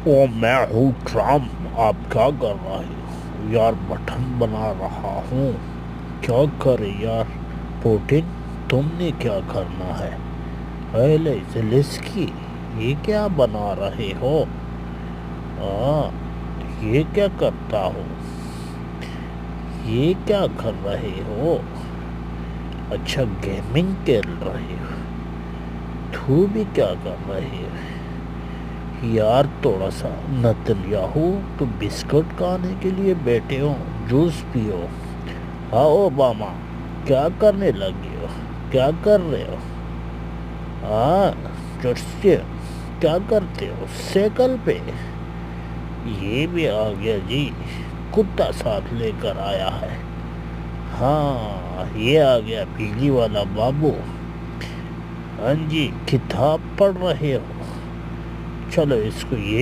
ओ मैं हूँ ट्रम्प। आप क्या कर रहे हो यार? मटन बना रहा हूँ। क्या करे यार? पुडिंग। तुमने क्या करना है? पहले ज़ेलेंस्की, ये क्या बना रहे हो? हाँ, ये क्या करता हो? ये क्या कर रहे हो? अच्छा, गेमिंग खेल रहे हो? तू भी क्या कर रहे हो यार? थोड़ा सा नतन्याहू, तो बिस्कुट खाने के लिए बैठे हो? जूस पियो। हाँ ओबामा, क्या करने लगे हो? क्या कर रहे हो? हाँ, चुटसे क्या करते हो साइकिल पे? ये भी आ गया जी, कुत्ता साथ लेकर आया है। हाँ, ये आ गया बिजली वाला बाबू। हाँ जी, किताब पढ़ रहे हो? चलो इसको ये